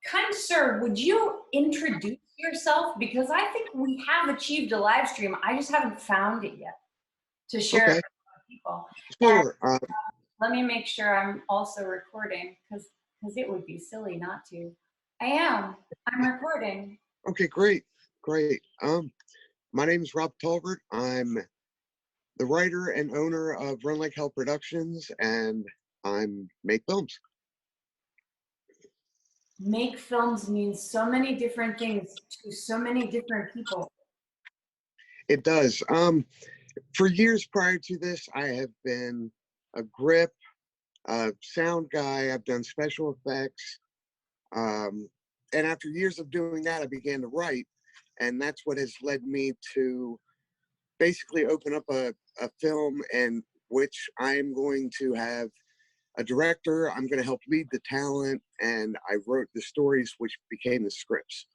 Kind sir, would you introduce yourself? Because I think we have achieved a live stream. I just haven't found it yet to share it Okay, with people. And sure. let me make sure I'm also recording because it would be silly not to. I am. I'm recording. Okay, great, great. My name is Rob Talbert. I'm the writer and owner of Run Like Hell Productions, and I'm make films. Make films means so many different things to so many different people. It does. For years prior to this, I have been a grip, sound guy. I've done special effects. And after years of doing that, I began to write. And that's what has led me to basically open up a film in which I'm going to have a director. I'm going to help lead the talent. And I wrote the stories, which became the scripts.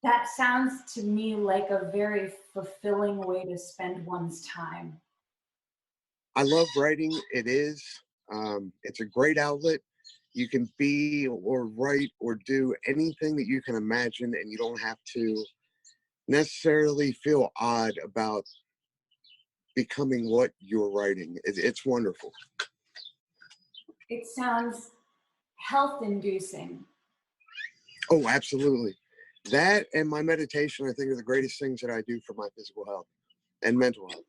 That sounds to me like a very fulfilling way to spend one's time. I love writing. It is. It's a great outlet. You can be or write or do anything that you can imagine, and you don't have to necessarily feel odd about becoming what you're writing. It's wonderful. It sounds health-inducing. Oh, absolutely. That and my meditation, I think, are the greatest things that I do for my physical health and mental health.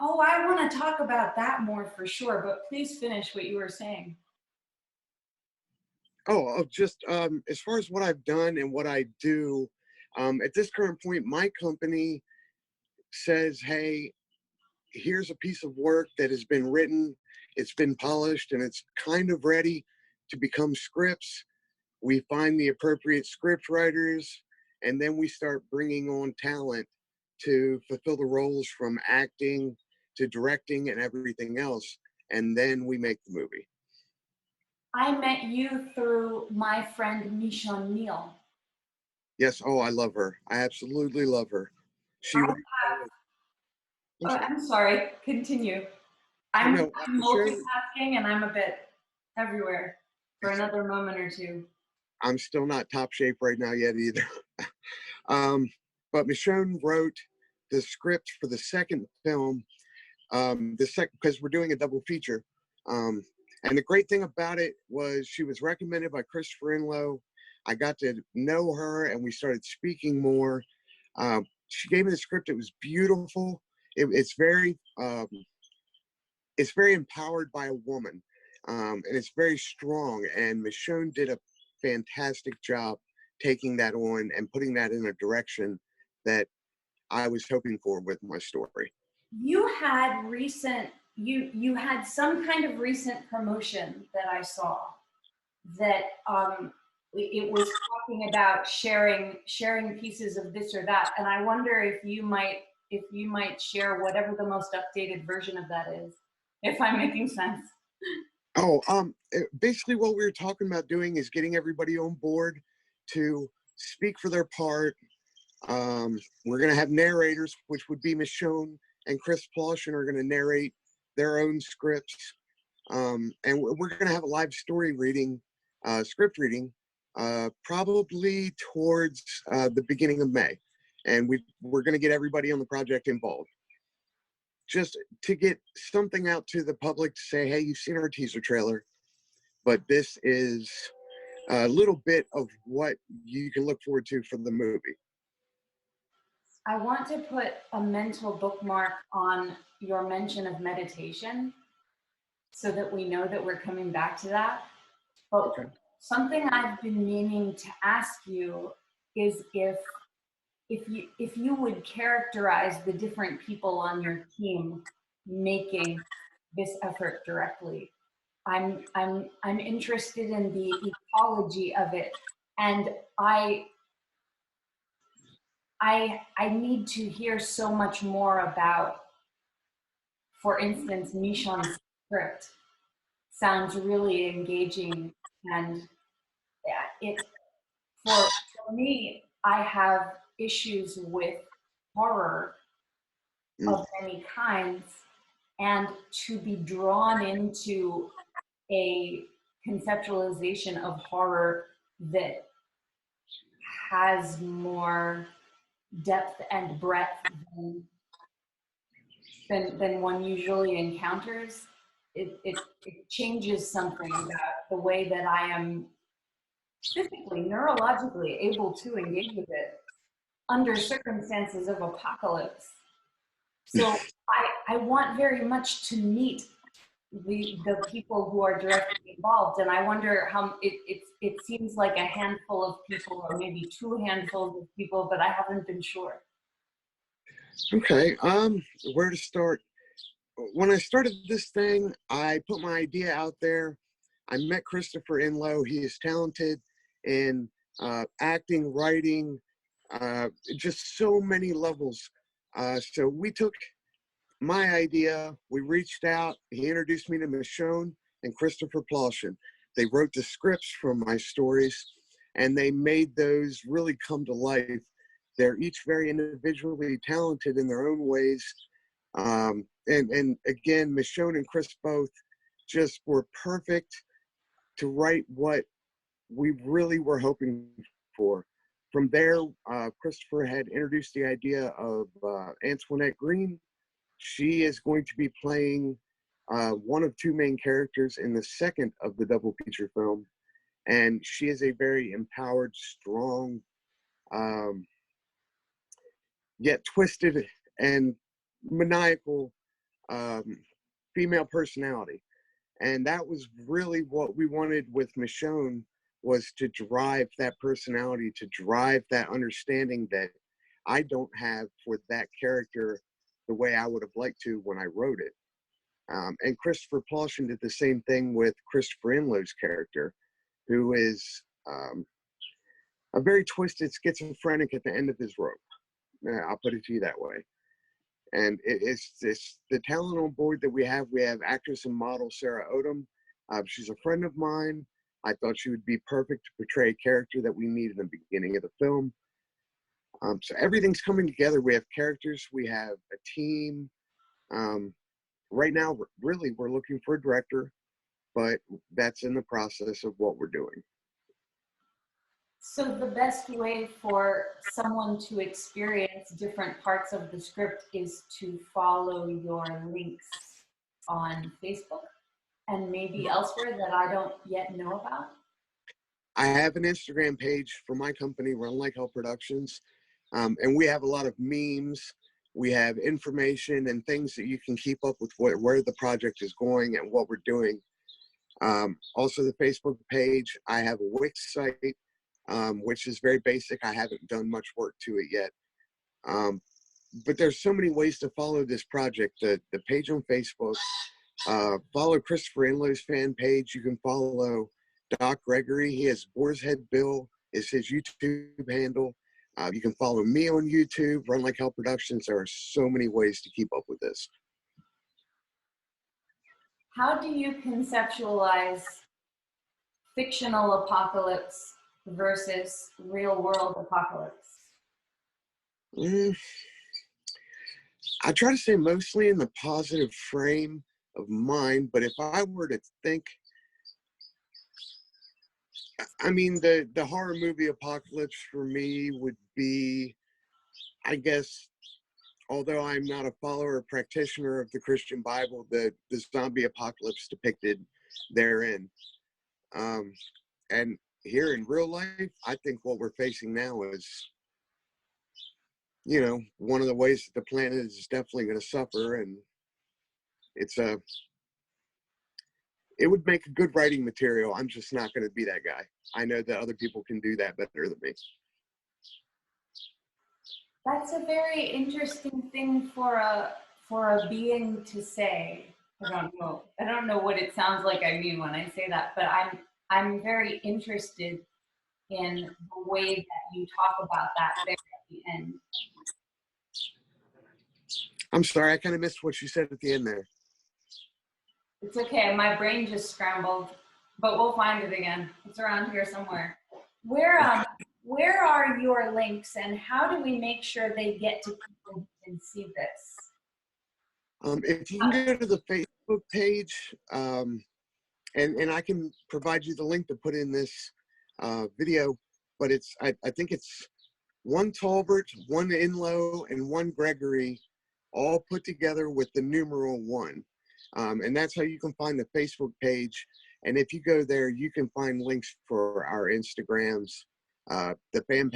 Oh, I want to talk about that more for sure, but please finish what you were saying. Oh, just as far as what I've done and what I do, at this current point, my company says, hey, here's a piece of work that has been written, it's been polished, and it's kind of ready to become scripts. We find the appropriate script writers, and then we start bringing on talent to fulfill the roles from acting to directing and everything else, and then we make the movie. I met you through my friend Michonne Neal. Yes, oh, I love her. I absolutely love her. I'm sorry, continue. I'm Sure. multitasking and I'm a bit everywhere for another moment or two. I'm still not top shape right now yet either. But Michonne wrote the script for the second film, because we're doing a double feature. And the great thing about it was she was recommended by Christopher Inlow. I got to know her and we started speaking more. She gave me the script. It was beautiful. It's very empowered by a woman, and it's very strong. And Michonne did a fantastic job taking that on and putting that in a direction that I was hoping for with my story. You had you had some kind of recent promotion that I saw that it was talking about sharing pieces of this or that, and I wonder if you might share whatever the most updated version of that is, if I'm making sense. Oh, basically what we were talking about doing is getting everybody on board to speak for their part. We're going to have narrators, which would be Michonne and Chris Ploshin are going to narrate their own scripts. And we're going to have a live story reading, script reading, probably towards the beginning of May. And we're going to get everybody on the project involved, just to get something out to the public to say, hey, you've seen our teaser trailer, but this is a little bit of what you can look forward to from the movie. I want to put a mental bookmark on your mention of meditation so that we know that we're coming back to that. But okay. Something I've been meaning to ask you is if you would characterize the different people on your team making this effort directly. I'm interested in the ecology of it, and I need to hear so much more about, for instance, Michonne's script sounds really engaging, and for me, I have issues with horror of many kinds, and to be drawn into a conceptualization of horror that has more depth and breadth than one usually encounters. It changes something about the way that I am physically, neurologically able to engage with it under circumstances of apocalypse. So I want very much to meet the people who are directly involved, and I wonder how it seems like a handful of people, or maybe two handfuls of people, but I haven't been sure. Okay, where to start? When I started this thing, I put my idea out there. I met Christopher Inlow. He is talented in acting, writing, just so many levels. So we took my idea, we reached out, he introduced me to Michonne and Christopher.social. They wrote the scripts for my stories, and they made those really come to life. They're each very individually talented in their own ways. And again, Michonne and Chris both just were perfect to write what we really were hoping for. From there, Christopher had introduced the idea of Antoinette Green. She is going to be playing one of two main characters in the second of the double feature film. And she is a very empowered, strong, yet twisted and maniacal female personality. And that was really what we wanted with Michonne, was to drive that personality, to drive that understanding that I don't have for that character the way I would have liked to when I wrote it. And Christopher.social did the same thing with Christopher Inlow's character, who is a very twisted schizophrenic at the end of his rope. I'll put it to you that way. And it's the talent on board that we have. We have actress and model Sarah Odom. She's a friend of mine. I thought she would be perfect to portray a character that we need in the beginning of the film. So everything's coming together. We have characters. We have a team. Right now, really, we're looking for a director, but that's in the process of what we're doing. So the best way for someone to experience different parts of the script is to follow your links on Facebook and maybe elsewhere that I don't yet know about? I have an Instagram page for my company, Run Like Hell Productions, and we have a lot of memes. We have information and things that you can keep up with where the project is going and what we're doing. Also, the Facebook page. I have a Wix site, which is very basic. I haven't done much work to it yet. But there's so many ways to follow this project. The page on Facebook, follow Christopher Inlow's fan page. You can follow Doc Gregory. He has Boar's Head Bill is his YouTube handle. You can follow me on YouTube, Run Like Hell Productions. There are so many ways to keep up with this. How do you conceptualize fictional apocalypse versus real world apocalypse? I try to stay mostly in the positive frame of mind, but if I were to think, I mean, the horror movie apocalypse for me would be, I guess, although I'm not a follower or practitioner of the Christian Bible, the zombie apocalypse depicted therein. And here in real life, I think what we're facing now is, you know, one of the ways that the planet is definitely going to suffer, and it would make a good writing material. I'm just not going to be that guy. I know that other people can do that better than me. That's a very interesting thing for a being to say. I don't know what it sounds like I mean when I say that, but I'm very interested in the way that you talk about that there at the end. I'm sorry, I kind of missed what you said at the end there. It's okay, my brain just scrambled, but we'll find it again. It's around here somewhere. Where are your links, and how do we make sure they get to people who can see this? If you can go to the Facebook page, and I can provide you the link to put in this video, but it's, I think it's one Talbert, one Inlow, and one Gregory, all put together with the numeral 1. And that's how you can find the Facebook page. And if you go there, you can find links for our Instagrams, the fan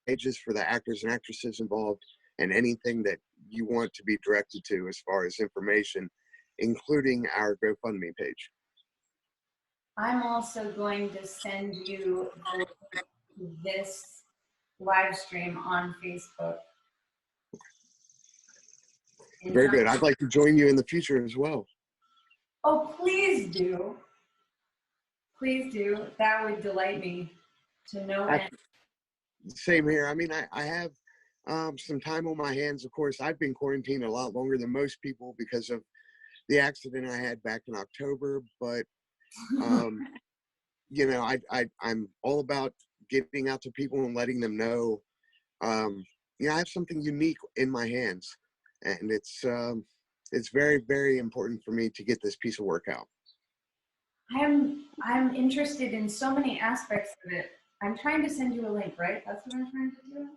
pages for the actors and actresses involved, and anything that you want to be directed to as far as information, including our GoFundMe page. I'm also going to send you this live stream on Facebook. Very good. I'd like to join you in the future as well. Oh, please do. Please do. That would delight me to no end. Same here. I mean, I have some time on my hands. Of course, I've been quarantined a lot longer than most people because of the accident I had back in October. But, you know, I'm all about getting out to people and letting them know, you know, I have something unique in my hands. And it's very, very important for me to get this piece of work out. I'm interested in so many aspects of it. I'm trying to send you a link, right? That's what I'm trying to do.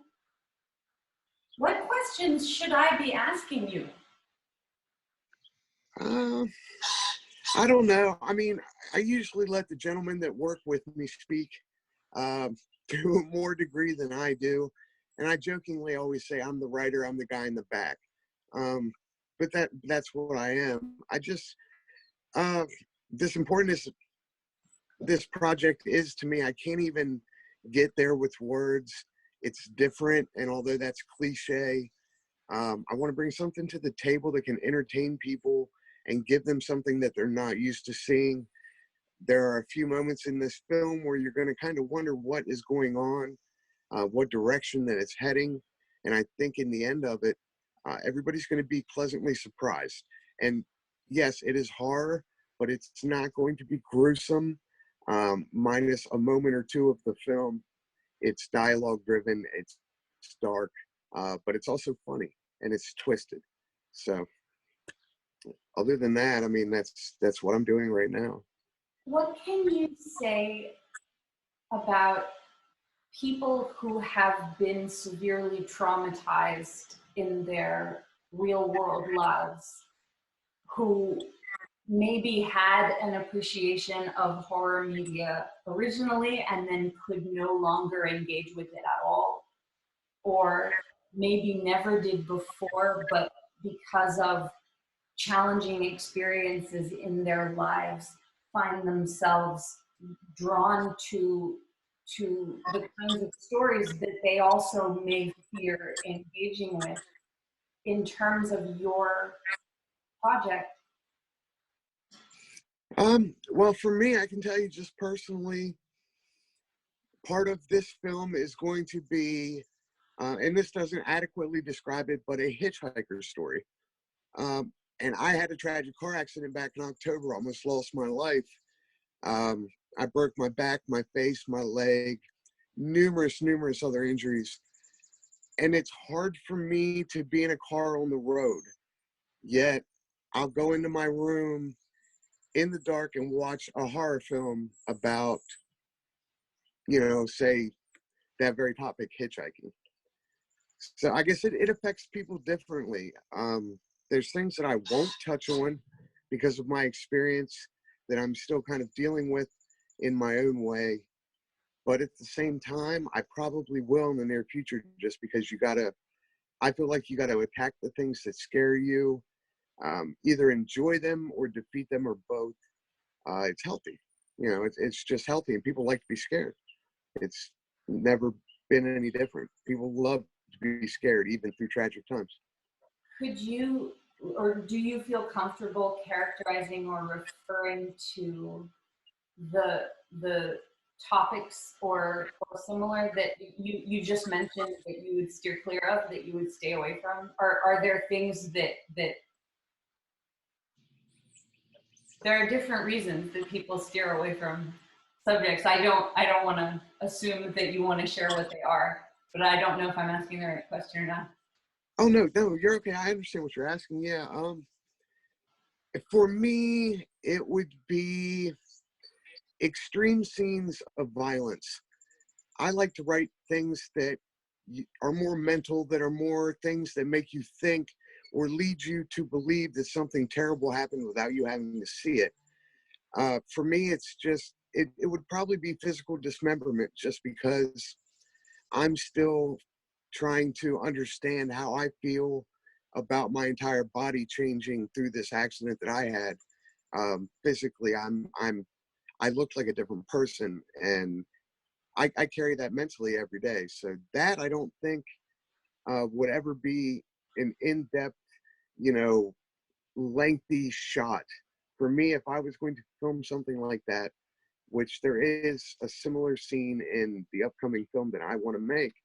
What questions should I be asking you? I don't know. I mean, I usually let the gentlemen that work with me speak to a more degree than I do. And I jokingly always say I'm the writer, I'm the guy in the back. But that's what I am. I just, this important as this project is to me, I can't even get there with words. It's different, and although that's cliche, I want to bring something to the table that can entertain people and give them something that they're not used to seeing. There are a few moments in this film where you're going to kind of wonder what is going on, what direction that it's heading, and I think in the end of it, everybody's going to be pleasantly surprised. And yes, it is horror, but it's not going to be gruesome, minus a moment or two of the film. It's dialogue driven, it's dark, but it's also funny and it's twisted. So other than that, I mean, that's what I'm doing right now. What can you say about people who have been severely traumatized in their real world lives, who maybe had an appreciation of horror media originally and then could no longer engage with it at all, or maybe never did before, but because of challenging experiences in their lives find themselves drawn to the kinds of stories that they also may fear engaging with in terms of your project? Well, for me, I can tell you just personally, part of this film is going to be, and this doesn't adequately describe it, but a hitchhiker story. And I had a tragic car accident back in October, almost lost my life. I broke my back, my face, my leg, numerous other injuries. And it's hard for me to be in a car on the road. Yet I'll go into my room in the dark and watch a horror film about, you know, say that very topic, hitchhiking. So I guess it affects people differently. There's things that I won't touch on because of my experience that I'm still kind of dealing with in my own way. But at the same time, I probably will in the near future, just because I feel like you got to attack the things that scare you, either enjoy them or defeat them, or both. It's healthy. You know, it's just healthy, and people like to be scared. It's never been any different. People love to be scared, even through tragic times. Could you, or do you feel comfortable characterizing or referring to the topics or similar that you just mentioned that you would steer clear of, that you would stay away from? Or are there things that there are different reasons that people steer away from subjects? I don't want to assume that you want to share what they are, but I don't know if I'm asking the right question or not. Oh, no, you're okay. I understand what you're asking. Yeah. For me, it would be extreme scenes of violence. I like to write things that are more mental, that are more things that make you think or lead you to believe that something terrible happened without you having to see it. For me, it's just, it would probably be physical dismemberment, just because I'm still trying to understand how I feel about my entire body changing through this accident that I had. Physically, I looked like a different person, and I carry that mentally every day. So that, I don't think would ever be an in-depth, you know, lengthy shot. For me, if I was going to film something like that, which there is a similar scene in the upcoming film that I want to make,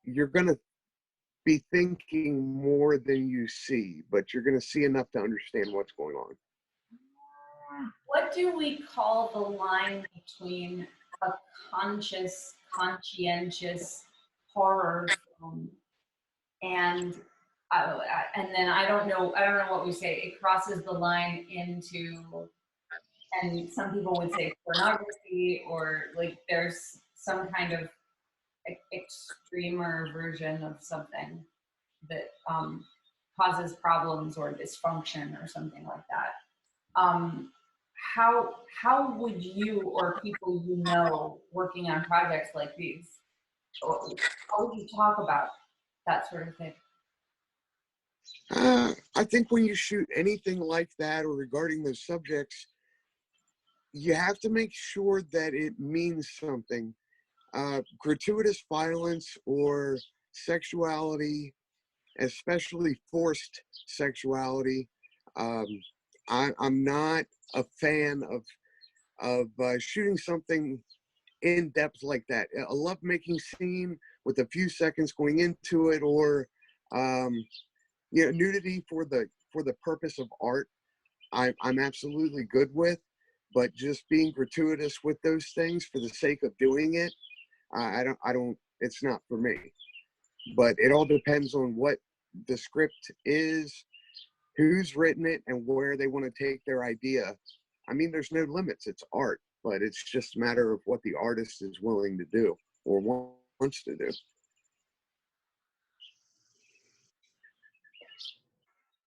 you're going to be thinking more than you see, but you're going to see enough to understand what's going on. What do we call the line between a conscientious horror film and then I don't know what we say. It crosses the line into, and some people would say pornography, or like there's some kind of extremer version of something that causes problems or dysfunction or something like that. How would you, or people you know working on projects like these, how would you talk about that sort of thing? I think when you shoot anything like that or regarding those subjects, you have to make sure that it means something. Gratuitous violence or sexuality, especially forced sexuality, I'm not a fan of shooting something in depth like that. A love-making scene with a few seconds going into it, or you know, nudity for the purpose of art, I'm absolutely good with. But just being gratuitous with those things for the sake of doing it, I don't. It's not for me. But it all depends on what the script is, who's written it, and where they want to take their idea. I mean, there's no limits. It's art, but it's just a matter of what the artist is willing to do or wants to do.